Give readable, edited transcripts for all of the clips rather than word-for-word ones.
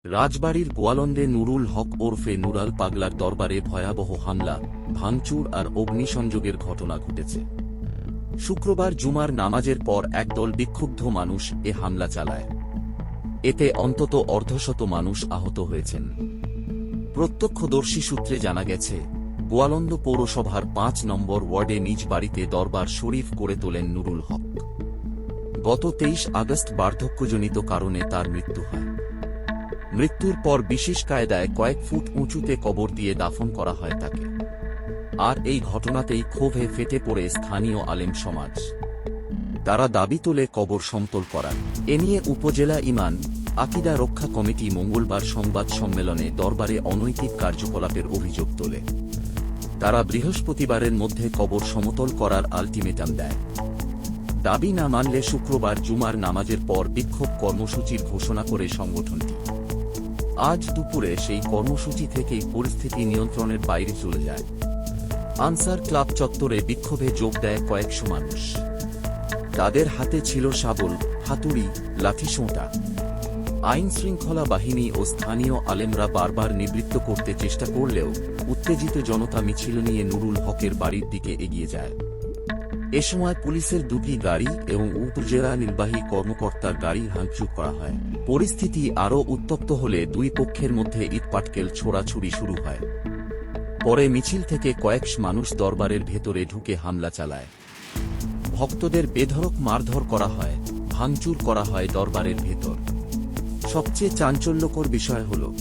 রাজবাড়ীর গোয়ালন্দে নুরুল হক ওরফে নুরাল পাগলার দরবারে ভয়াবহ হামলা, ভাঙচুর আর অগ্নিসংযোগের ঘটনা ঘটেছে। শুক্রবার জুমার নামাজের পর একদল বিক্ষুব্ধ মানুষ এ হামলা চালায়। এতে অন্তত অর্ধশত মানুষ আহত হয়েছেন। প্রত্যক্ষদর্শী সূত্রে জানা গেছে, গোয়ালন্দ পৌরসভার ৫ নম্বর ওয়ার্ডে নিজ বাড়িতে দরবার শরীফ করে তোলেন নুরুল হক। গত ২৩ আগস্ট বার্ধক্যজনিত কারণে তার মৃত্যু হয়। মৃত্যুর পর বিশেষ কায়দায় কয়েক ফুট উঁচুতে কবর দিয়ে দাফন করা হয় তাকে। আর এই ঘটনাতেই ক্ষোভে ফেটে পড়ে স্থানীয় আলেম সমাজ। তারা দাবি তোলে কবর সমতল করার। এ নিয়ে উপজেলা ইমান, আকিদা রক্ষা কমিটি মঙ্গলবার সংবাদ সম্মেলনে দরবারে অনৈতিক কার্যকলাপের অভিযোগ তোলে। তারা বৃহস্পতিবারের মধ্যে কবর সমতল করার আলটিমেটাম দেয়। দাবি না মানলে শুক্রবার জুমার নামাজের পর বিক্ষোভ কর্মসূচির ঘোষণা করে সংগঠনটি। আজ দুপুরে সেই কর্মসূচি থেকেই পরিস্থিতি নিয়ন্ত্রণের বাইরে চলে যায়। আনসার ক্লাব চত্বরে বিক্ষোভে যোগ দেয় কয়েকশো মানুষ। তাদের হাতে ছিল শাবল, হাতুড়ি, লাঠিসোঁটা। আইন শৃঙ্খলা বাহিনী ও স্থানীয় আলেমরা বারবার নিবৃত্ত করতে চেষ্টা করলেও উত্তেজিত জনতা মিছিল নিয়ে নুরুল হকের বাড়ির দিকে এগিয়ে যায়। এ সময় পুলিশের দুটি গাড়ি এবং উপজেলা নির্বাহী কর্মকর্তার গাড়ি ভাঙচুর করা হয়। পরিস্থিতি আরও উত্তপ্ত হলে দুই পক্ষের মধ্যে ইটপাটকেল ছোড়াছুড়ি শুরু হয়। পরে মিছিল থেকে কয়েকশ মানুষ দরবারের ভেতরে ঢুকে হামলা চালায়। ভক্তদের বেধড়ক মারধর করা হয়, ভাঙচুর করা হয় দরবারের ভেতর। সবচেয়ে চাঞ্চল্যকর বিষয় হল,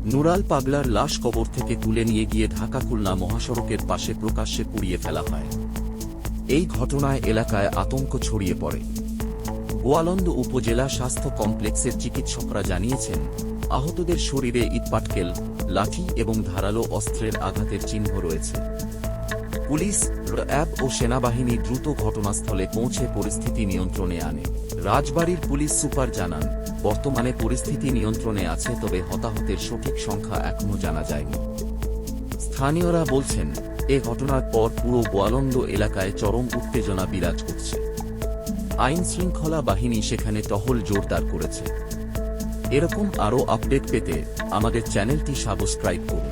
নুরাল পাগলার লাশ কবর থেকে তুলে নিয়ে গিয়ে ঢাকা খুলনা মহাসড়কের পাশে প্রকাশ্যে পুড়িয়ে ফেলা হয়। এই ঘটনায় এলাকায় আতঙ্ক ছড়িয়ে পড়ে। গোয়ালন্দ উপজেলা স্বাস্থ্য কমপ্লেক্সের চিকিৎসকরা জানিয়েছেন, আহতদের শরীরে ইটপাটকেল, লাঠি এবং ধারালো অস্ত্রের আঘাতের চিহ্ন রয়েছে। পুলিশ, র্যাব ও সেনাবাহিনী দ্রুত ঘটনাস্থলে পৌঁছে পরিস্থিতি নিয়ন্ত্রণে আনে। রাজবাড়ীর পুলিশ সুপার জানান, বর্তমানে পরিস্থিতি নিয়ন্ত্রণে আছে, তবে হতাহতের সঠিক সংখ্যা এখনও জানা যায়নি। স্থানীয়রা বলছেন, এ ঘটনার পর পুরো গোয়ালন্দ এলাকায় চরম উত্তেজনা বিরাজ করছে। আইন শৃঙ্খলা বাহিনী সেখানে টহল জোরদার করেছে। এরকম আরও আপডেট পেতে আমাদের চ্যানেলটি সাবস্ক্রাইব করুন।